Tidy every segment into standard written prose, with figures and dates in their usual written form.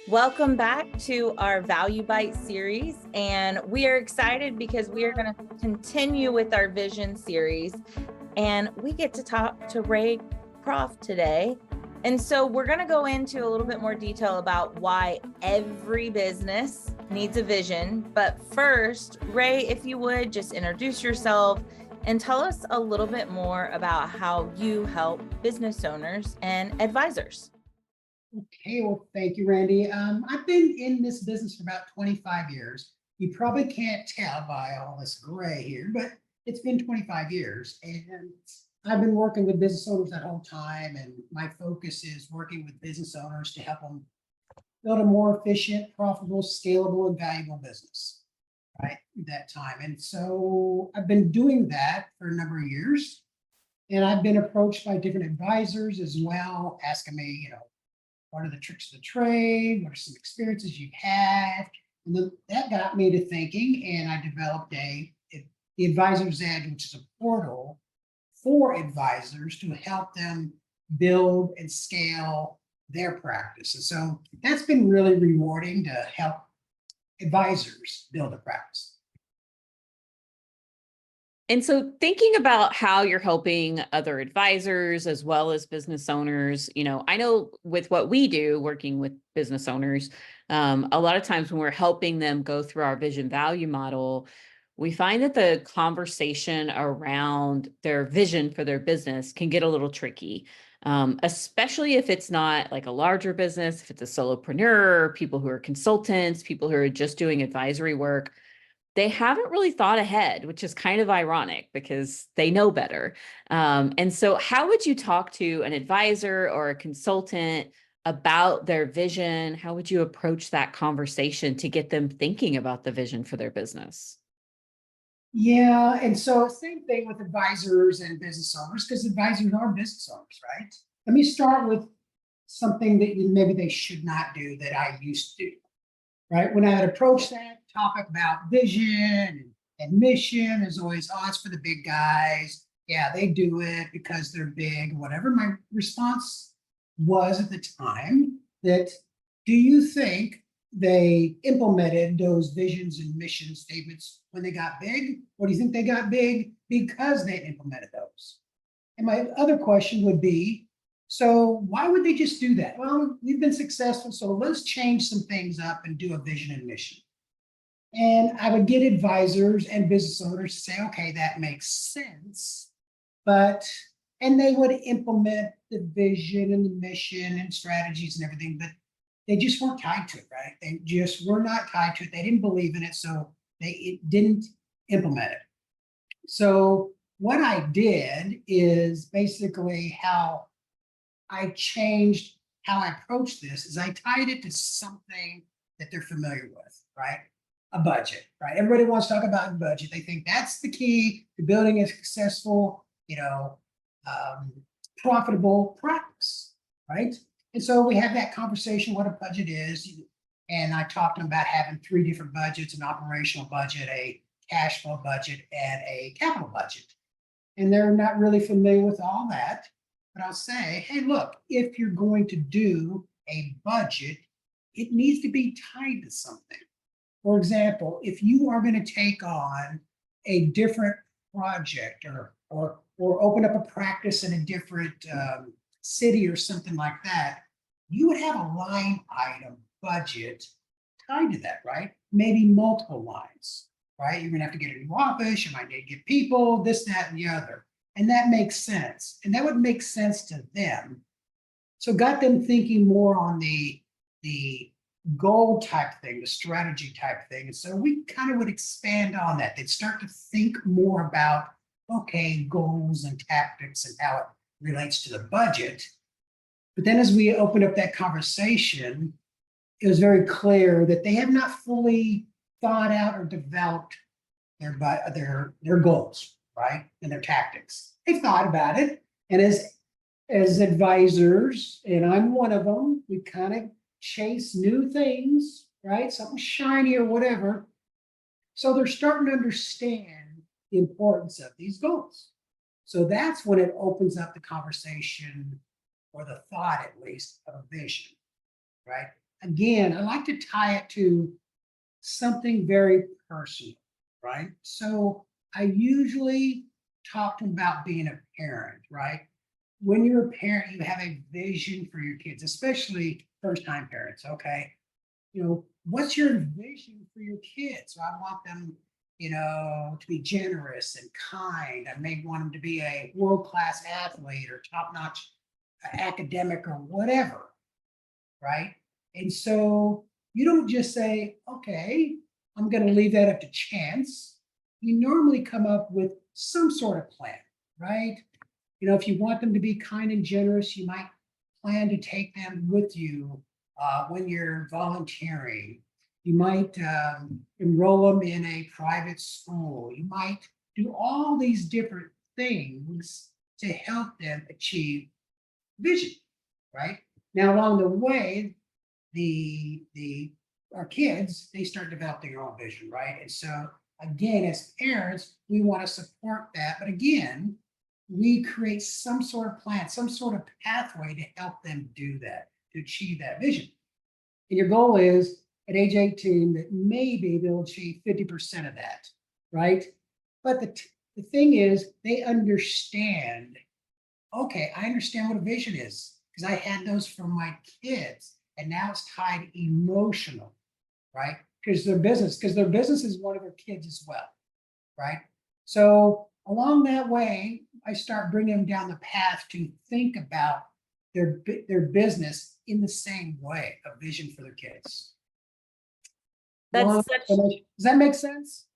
Welcome back to our ValueByte series, and we are excited because we are going to continue with our vision series, and we get to talk to Ray Croff today. And so we're going to go into a little bit more detail about why every business needs a vision. But first, Ray, if you would just introduce yourself and tell us a little bit more about how you help business owners and advisors. Okay, well, thank you, Randy. I've been in this business for about 25 years. You probably can't tell by all this gray here, but it's been 25 years. And I've been working with business owners that whole time. And my focus is working with business owners to help them build a more efficient, profitable, scalable, and valuable business, right, at that time. And so I've been doing that for a number of years. And I've been approached by different advisors as well, asking me, what are the tricks of the trade? What are some experiences you've had? And then that got me to thinking, and I developed the Advisor's Edge, which is a portal for advisors to help them build and scale their practice. And so that's been really rewarding to help advisors build a practice. And so thinking about how you're helping other advisors as well as business owners, I know with what we do working with business owners, a lot of times when we're helping them go through our vision value model, we find that the conversation around their vision for their business can get a little tricky, especially if it's not like a larger business, if it's a solopreneur, people who are consultants, people who are just doing advisory work. They haven't really thought ahead, which is kind of ironic because they know better. And so how would you talk to an advisor or a consultant about their vision? How would you approach that conversation to get them thinking about the vision for their business? Yeah, and so same thing with advisors and business owners, because advisors are business owners, right? Let me start with something that maybe they should not do that I used to do, right? When I had approached that topic about vision and mission, is always, oh, it's for the big guys. Yeah, they do it because they're big, whatever. My response was at the time that, do you think they implemented those visions and mission statements when they got big? Or do you think they got big because they implemented those? And my other question would be, so why would they just do that? Well, we've been successful, so let's change some things up and do a vision and mission. And I would get advisors and business owners to say, okay, that makes sense. And they would implement the vision and the mission and strategies and everything, but they just weren't tied to it, right? They just were not tied to it. They didn't believe in it, so they didn't implement it. So what I did is basically how I changed how I approach this is I tied it to something that they're familiar with, right? A budget, right? Everybody wants to talk about budget. They think that's the key to building a successful, profitable practice, right? And so we have that conversation, what a budget is. And I talked to them about having 3 different budgets: an operational budget, a cash flow budget, and a capital budget. And they're not really familiar with all that. But I'll say, hey, look, if you're going to do a budget, it needs to be tied to something. For example, if you are going to take on a different project or open up a practice in a different city or something like that, you would have a line item budget tied to that, right? Maybe multiple lines, right? You're going to have to get a new office, you might need to get people, this, that, and the other. And that makes sense. And that would make sense to them. So got them thinking more on the goal type thing, the strategy type thing. And so we kind of would expand on that. They'd start to think more about, okay, goals and tactics and how it relates to the budget. But then as we opened up that conversation, it was very clear that they have not fully thought out or developed their goals, right? And their tactics. They've thought about it. And as advisors, and I'm one of them, we kind of chase new things, right? Something shiny or whatever. So they're starting to understand the importance of these goals. So that's when it opens up the conversation, or the thought at least, of a vision, right? Again, I like to tie it to something very personal, right? So I usually talk about being a parent, right? When you're a parent, you have a vision for your kids, especially first-time parents, okay? What's your vision for your kids? So I want them, to be generous and kind. I may want them to be a world-class athlete or top-notch academic or whatever, right? And so you don't just say, okay, I'm going to leave that up to chance. You normally come up with some sort of plan, right? If you want them to be kind and generous, you might plan to take them with you when you're volunteering. You might enroll them in a private school. You might do all these different things to help them achieve vision, right? Now, along the way, our kids, they start developing their own vision, right? And so again, as parents, we want to support that. But again, we create some sort of plan, some sort of pathway to help them do that, to achieve that vision. And your goal is at age 18 that maybe they'll achieve 50% of that, right? But the thing is, they understand, okay, I understand what a vision is because I had those for my kids. And now it's tied emotional, right? Because their business is one of their kids as well, right? So along that way, I start bringing them down the path to think about their business in the same way, a vision for their kids. That's Does that make sense?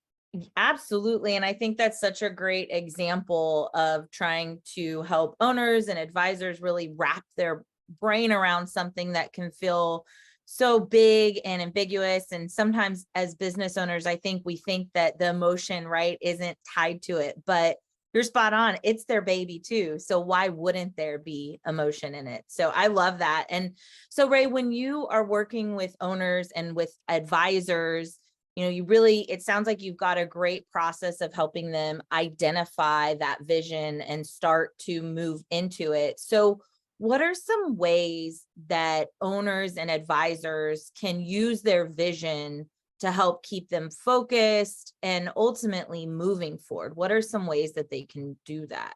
Absolutely. And I think that's such a great example of trying to help owners and advisors really wrap their brain around something that can feel so big and ambiguous. And sometimes as business owners, I think we think that the emotion, right, isn't tied to it, but you're spot on. It's their baby too. So why wouldn't there be emotion in it? So I love that. And so Ray, when you are working with owners and with advisors, it sounds like you've got a great process of helping them identify that vision and start to move into it. So what are some ways that owners and advisors can use their vision to help keep them focused and ultimately moving forward? What are some ways that they can do that?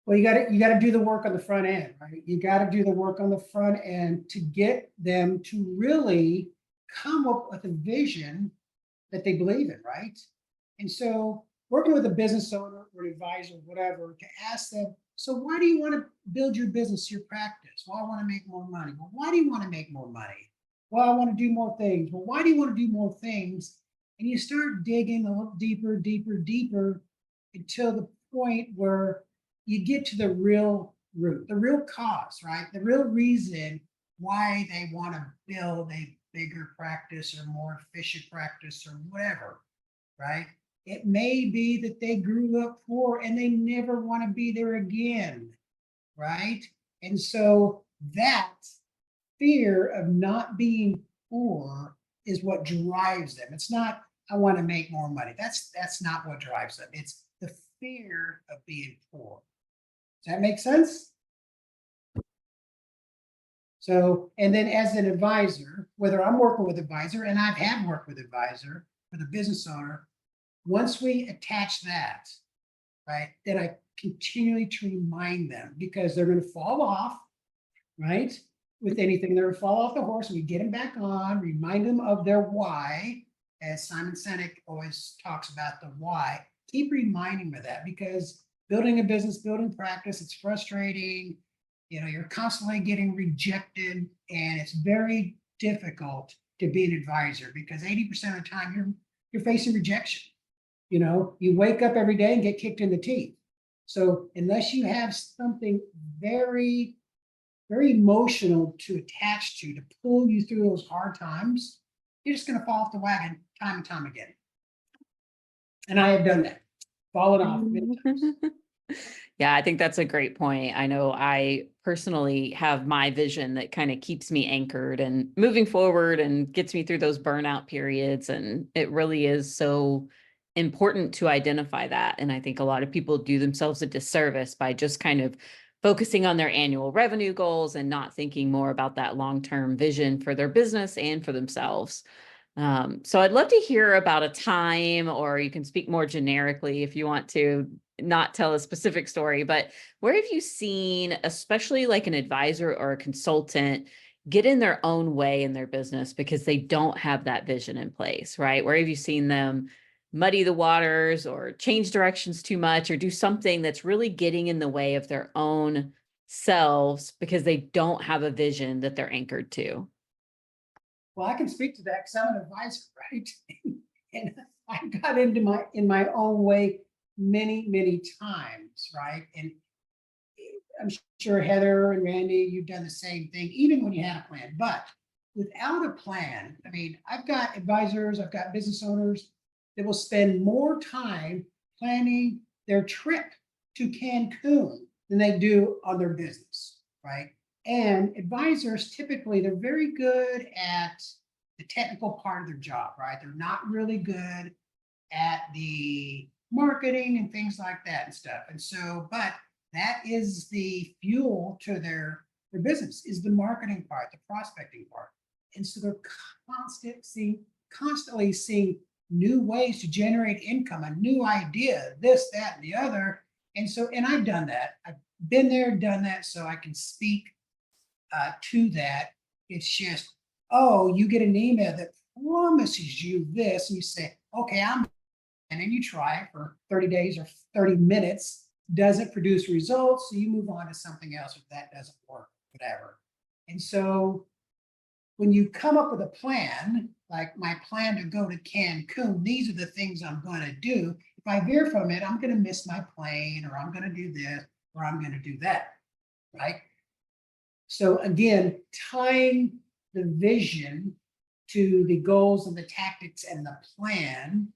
Well, you got to do the work on the front end, right? You got to do the work on the front end to get them to really come up with a vision that they believe in, right? And so working with a business owner or an advisor, whatever, to ask them, so why do you want to build your business, your practice? Well, I want to make more money. Well, why do you want to make more money? Well, I want to do more things. Well, why do you want to do more things? And you start digging a little deeper, deeper, deeper until the point where you get to the real root, the real cause, right? The real reason why they want to build a bigger practice or more efficient practice or whatever, right? It may be that they grew up poor and they never want to be there again, right? And so that fear of not being poor is what drives them. It's not, I want to make more money. That's not what drives them. It's the fear of being poor. Does that make sense? So, and then as an advisor, whether I'm working with advisor, and I've had worked with advisor, with a business owner, once we attach that, right, then I continually to remind them because they're going to fall off, right? With anything, they're going to fall off the horse. We get them back on, remind them of their why, as Simon Sinek always talks about the why. Keep reminding them of that because building a business, building practice, it's frustrating. You're constantly getting rejected, and it's very difficult to be an advisor because 80% of the time you're facing rejection. You wake up every day and get kicked in the teeth. So unless you have something very, very emotional to attach to pull you through those hard times, you're just going to fall off the wagon time and time again. And I have done that, fallen off many times. Yeah, I think that's a great point. I know I personally have my vision that kind of keeps me anchored and moving forward and gets me through those burnout periods. And it really is so important to identify that. And I think a lot of people do themselves a disservice by just kind of focusing on their annual revenue goals and not thinking more about that long-term vision for their business and for themselves. So I'd love to hear about a time, or you can speak more generically if you want to not tell a specific story, but where have you seen, especially like an advisor or a consultant, get in their own way in their business because they don't have that vision in place, right? Where have you seen them muddy the waters or change directions too much or do something that's really getting in the way of their own selves because they don't have a vision that they're anchored to? Well, I can speak to that because I'm an advisor, right? And I got into in my own way many, many times, right? And I'm sure Heather and Randy, you've done the same thing, even when you had a plan. But without a plan, I mean, I've got advisors, I've got business owners that will spend more time planning their trip to Cancun than they do on their business, right? And advisors, typically, they're very good at the technical part of their job, right? They're not really good at the marketing and things like that and stuff. And so, but that is the fuel to their business, is the marketing part, the prospecting part. And so they're constantly seeing new ways to generate income, a new idea, this, that, and the other. And so, and I've done that. I've been there, done that, so I can speak to that. It's just, oh, you get an email that promises you this, and you say, okay, and then you try it for 30 days or 30 minutes, doesn't produce results, so you move on to something else if that doesn't work, whatever. And so when you come up with a plan, like my plan to go to Cancun, these are the things I'm going to do. If I veer from it, I'm going to miss my plane, or I'm going to do this, or I'm going to do that, right? So again, tying the vision to the goals and the tactics and the plan,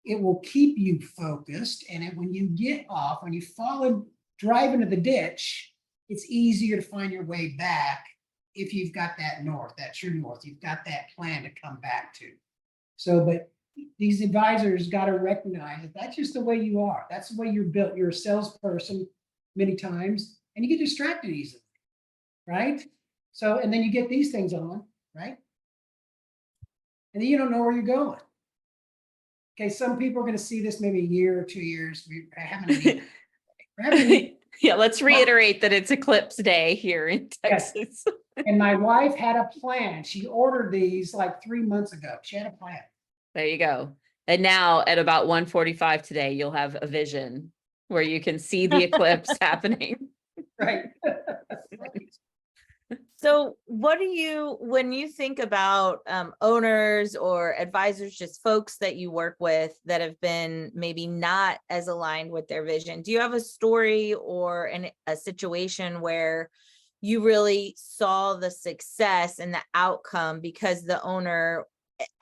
it will keep you focused. And when you get off, when you fall and drive into the ditch, it's easier to find your way back if you've got that north, that's your north. You've got that plan to come back to. So, but these advisors got to recognize that that's just the way you are. That's the way you're built. You're a salesperson many times, and you get distracted easily, right? So, and then you get these things on, right? And then you don't know where you're going. Okay, some people are going to see this maybe a year or 2 years. We're having Yeah, let's reiterate that it's Eclipse Day here in Yes. Texas. And my wife had a plan. She ordered these like 3 months ago. She had a plan. There you go. And now at about 1:45 today, you'll have a vision where you can see the eclipse happening. Right. So what do you, when you think about owners or advisors, just folks that you work with that have been maybe not as aligned with their vision, do you have a story or a situation where you really saw the success and the outcome because the owner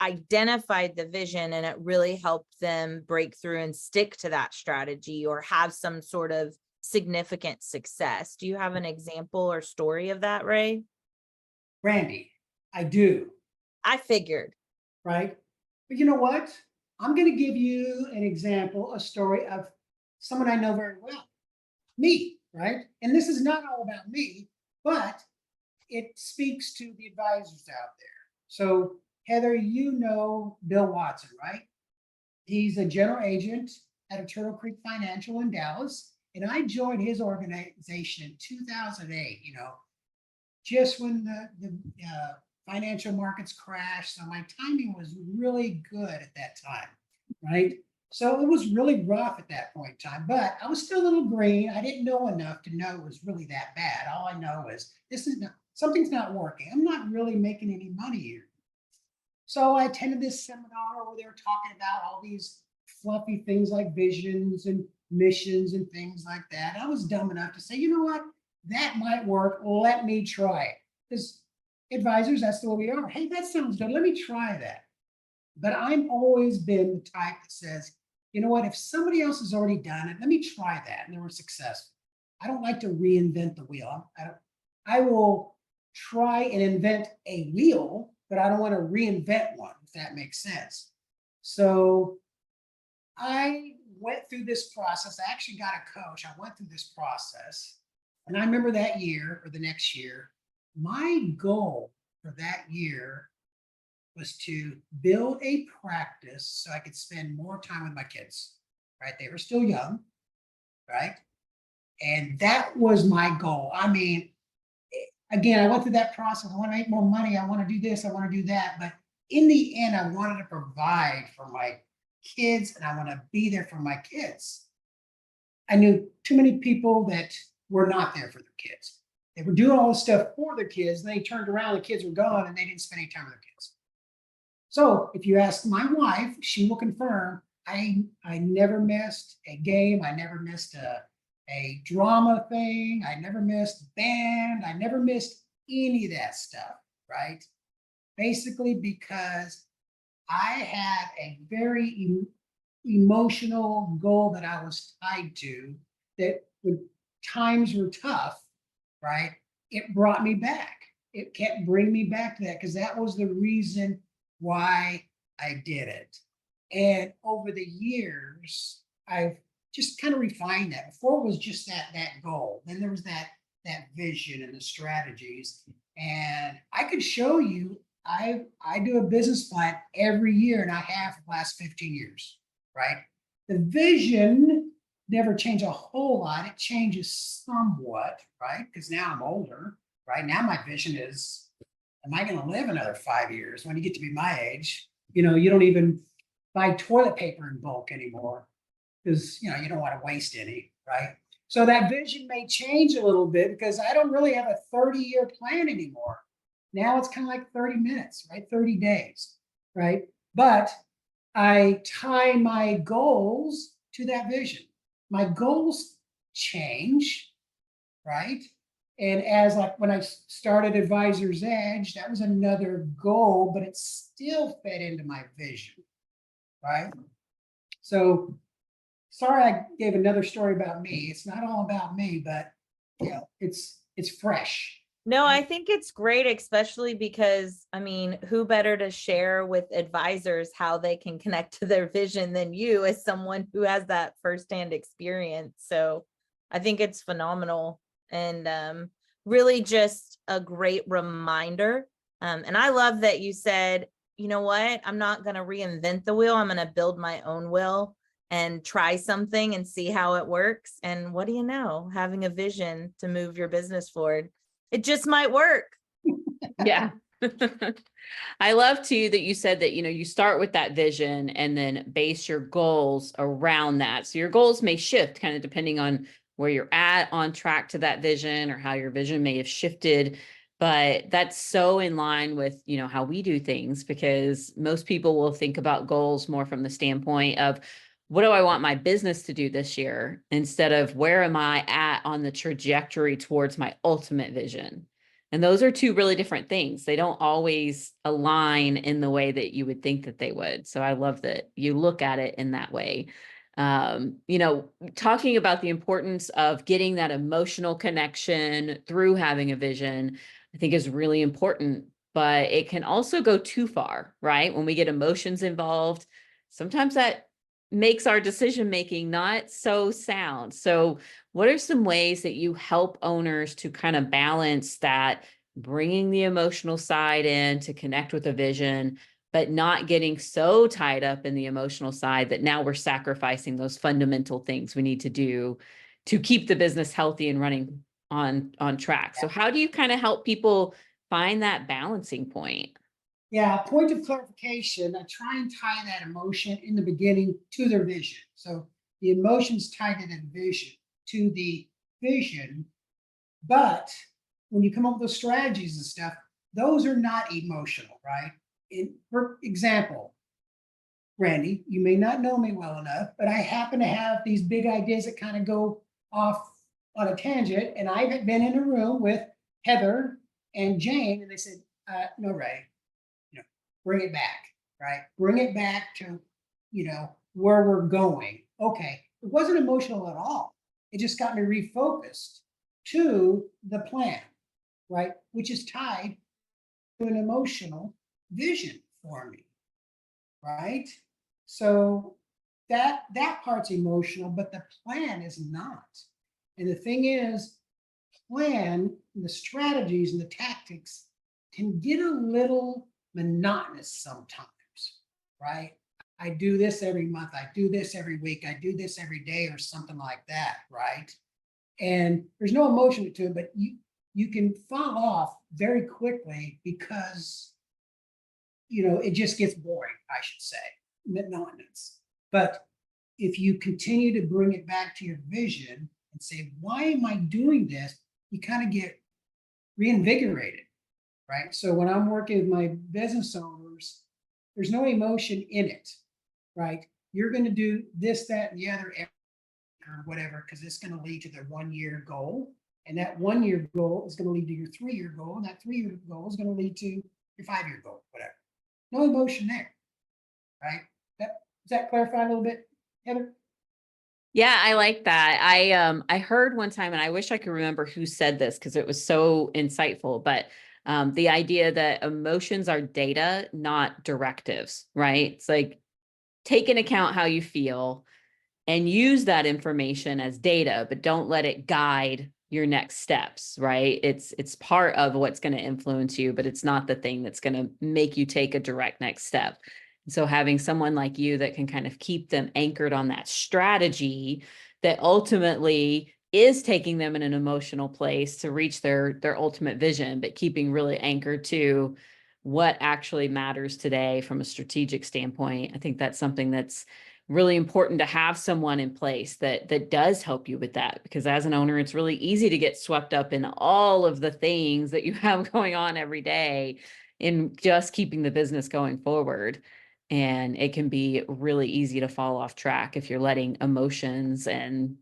identified the vision and it really helped them break through and stick to that strategy or have some sort of significant success? Do you have an example or story of that, Ray? Randy, I do. I figured. Right? But you know what? I'm going to give you an example, a story of someone I know very well, me, right? And this is not all about me, but it speaks to the advisors out there. So Heather, you know Bill Watson, right? He's a general agent at Turtle Creek Financial in Dallas. And I joined his organization in 2008, just when the financial markets crashed. So my timing was really good at that time, right? So it was really rough at that point in time, but I was still a little green. I didn't know enough to know it was really that bad. All I know is something's not working. I'm not really making any money here. So I attended this seminar where they were talking about all these fluffy things like visions and missions and things like that. I was dumb enough to say, you know what? That might work. Let me try it. Because advisors, that's the way we are. Hey, that sounds good. Let me try that. But I've always been the type that says, you know what? If somebody else has already done it, let me try that. And they were successful. I don't like to reinvent the wheel. I will try and invent a wheel, but I don't want to reinvent one, if that makes sense. So I went through this process. I actually got a coach. I went through this process. And I remember that year or the next year, my goal for that year was to build a practice so I could spend more time with my kids, right? They were still young, right? And that was my goal. I mean, again, I went through that process. I want to make more money. I want to do this. I want to do that. But in the end, I wanted to provide for my kids and I want to be there for my kids. I knew too many people that were not there for their kids. They were doing all this stuff for their kids. And they turned around, the kids were gone, and they didn't spend any time with their kids. So if you ask my wife, she will confirm I never missed a game. I never missed a drama thing. I never missed band. I never missed any of that stuff, right? Basically because I had a very emotional goal that I was tied to that when times were tough, right? It brought me back. It kept bringing me back to that because that was the reason why I did it. And over the years, I've just kind of refined that. Before it was just that goal. Then there was that vision and the strategies. And I could show you, I do a business plan every year, and I have for the last 15 years, right? The vision never changed a whole lot. It changes somewhat, right? Because now I'm older, right? Now my vision is, am I going to live another 5 years? When you get to be my age, you don't even buy toilet paper in bulk anymore because, you don't want to waste any, right? So that vision may change a little bit because I don't really have a 30-year plan anymore. Now it's kind of like 30 minutes, right? 30 days, right? But I tie my goals to that vision. My goals change, right? And as like when I started Advisor's Edge, that was another goal, but it still fed into my vision, right? So sorry I gave another story about me. It's not all about me, but it's fresh. No, I think it's great, especially because, I mean, who better to share with advisors how they can connect to their vision than you as someone who has that firsthand experience. So I think it's phenomenal and really just a great reminder. And I love that you said, you know what, I'm not going to reinvent the wheel. I'm going to build my own wheel and try something and see how it works. And what do you know, having a vision to move your business forward, it just might work. Yeah. I love too that you said that, you start with that vision and then base your goals around that. So your goals may shift kind of depending on where you're at on track to that vision or how your vision may have shifted. But that's so in line with, how we do things, because most people will think about goals more from the standpoint of, what do I want my business to do this year, instead of where am I at on the trajectory towards my ultimate vision? And those are two really different things. They don't always align in the way that you would think that they would. So I love that you look at it in that way. Talking about the importance of getting that emotional connection through having a vision, I think is really important, but it can also go too far, right? When we get emotions involved, sometimes that makes our decision making not so sound. So what are some ways that you help owners to kind of balance that, bringing the emotional side in to connect with a vision, but not getting so tied up in the emotional side that now we're sacrificing those fundamental things we need to do to keep the business healthy and running on track? So how do you kind of help people find that balancing point? Yeah, point of clarification, I try and tie that emotion in the beginning to their vision. So the emotions tied to the vision, but when you come up with those strategies and stuff, those are not emotional, right? For example, Randy, you may not know me well enough, but I happen to have these big ideas that kind of go off on a tangent. And I've been in a room with Heather and Jane, and they said, no, Ray, bring it back, right? Bring it back to, where we're going. Okay. It wasn't emotional at all. It just got me refocused to the plan, right? Which is tied to an emotional vision for me, right? So that part's emotional, but the plan is not. And the thing is, plan, the strategies and the tactics can get a little monotonous sometimes, right? I do this every month, I do this every week, I do this every day, or something like that, right? And there's no emotion to it, but you can fall off very quickly because it just gets boring, I should say, monotonous. But if you continue to bring it back to your vision and say, why am I doing this? You kind of get reinvigorated, right? So when I'm working with my business owners, there's no emotion in it, right? You're going to do this, that, and the other, or whatever, because it's going to lead to their 1-year goal. And that 1-year goal is going to lead to your 3-year goal. And that 3-year goal is going to lead to your 5-year goal, whatever. No emotion there, right? Does that clarify a little bit, Heather? Yeah, I like that. I heard one time, and I wish I could remember who said this because it was so insightful, but the idea that emotions are data, not directives, right? It's like take into account how you feel and use that information as data, but don't let it guide your next steps, right? It's part of what's going to influence you, but it's not the thing that's going to make you take a direct next step. So having someone like you that can kind of keep them anchored on that strategy that ultimately is taking them in an emotional place to reach their ultimate vision, but keeping really anchored to what actually matters today from a strategic standpoint. I think that's something that's really important to have someone in place that does help you with that, because as an owner, it's really easy to get swept up in all of the things that you have going on every day in just keeping the business going forward. And it can be really easy to fall off track if you're letting emotions and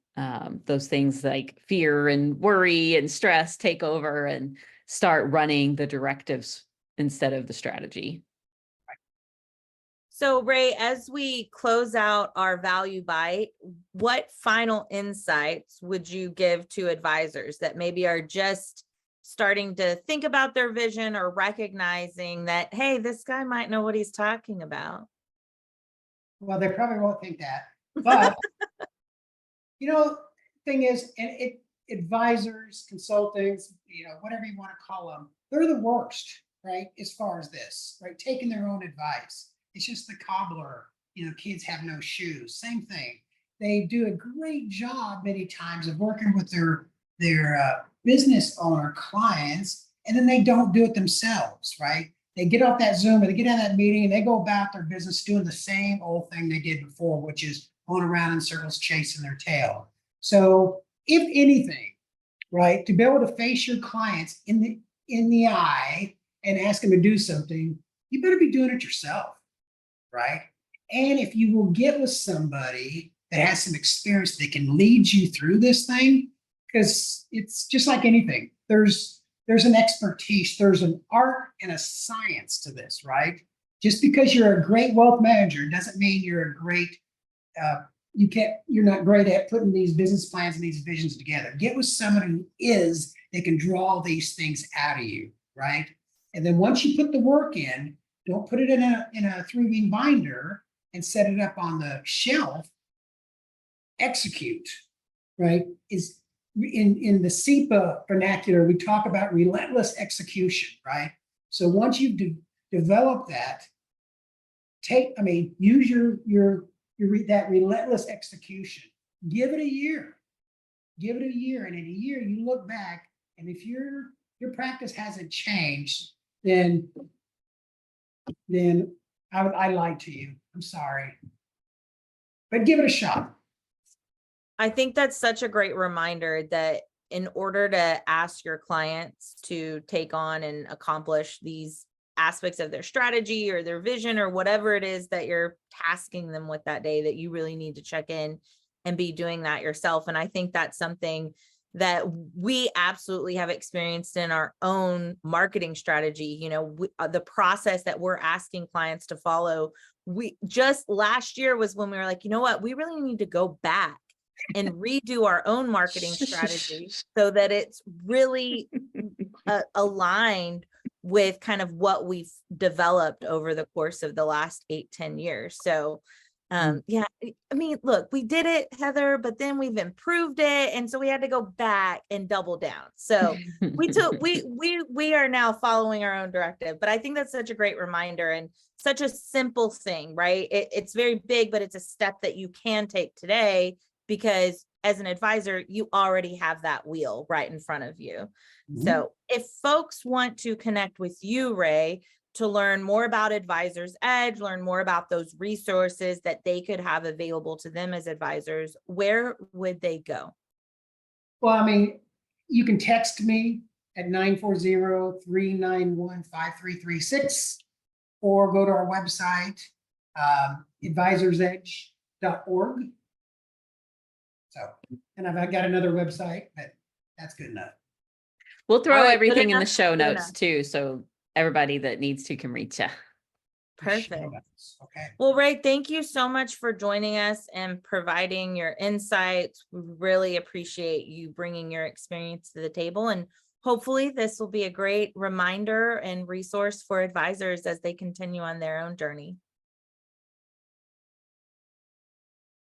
those things like fear and worry and stress take over and start running the directives instead of the strategy. So, Ray, as we close out our value bite, what final insights would you give to advisors that maybe are just starting to think about their vision or recognizing that, hey, this guy might know what he's talking about? Well, they probably won't think that, but thing is, and advisors, consultants, whatever you want to call them, they're the worst, right? As far as this, right? Taking their own advice. It's just the cobbler, kids have no shoes. Same thing. They do a great job many times of working with their business owner clients, and then they don't do it themselves, right? They get off that Zoom or they get out of that meeting and they go about their business doing the same old thing they did before, which is going around in circles chasing their tail. So if anything, right, to be able to face your clients in the eye and ask them to do something, you better be doing it yourself, right? And if you will get with somebody that has some experience that can lead you through this thing, because it's just like anything. There's an expertise, there's an art and a science to this, right? Just because you're a great wealth manager doesn't mean you're a great you're not great at putting these business plans and these visions together. Get with someone who they can draw these things out of you, right? And then once you put the work in, don't put it in a 3-ring binder and set it up on the shelf. Execute, right? Is in the SEPA vernacular, we talk about relentless execution, right? So once you've developed that, use that relentless execution. Give it a year. Give it a year, and in a year you look back, and if your practice hasn't changed, then I lied to you. I'm sorry, but give it a shot. I think that's such a great reminder that in order to ask your clients to take on and accomplish these aspects of their strategy or their vision or whatever it is that you're tasking them with that day, that you really need to check in and be doing that yourself. And I think that's something that we absolutely have experienced in our own marketing strategy. The process that we're asking clients to follow, we just last year was when we were like, you know what, we really need to go back and redo our own marketing strategy so that it's really aligned with kind of what we've developed over the course of the last 8-10 years. So Yeah, I mean, look, we did it, Heather, but then we've improved it. And so we had to go back and double down. So we are now following our own directive, but I think that's such a great reminder and such a simple thing, right? It's very big, but it's a step that you can take today because as an advisor, you already have that wheel right in front of you. So if folks want to connect with you, Ray, to learn more about Advisors Edge, learn more about those resources that they could have available to them as advisors, where would they go? Well, I mean, you can text me at 940-391-5336 or go to our website, advisorsedge.org. So, and I've got another website, but that's good enough. We'll throw All right, good everything in the enough, show good notes enough. too, so everybody that needs to can reach you. Perfect. Okay. Well, Ray, thank you so much for joining us and providing your insights. We really appreciate you bringing your experience to the table. And hopefully this will be a great reminder and resource for advisors as they continue on their own journey.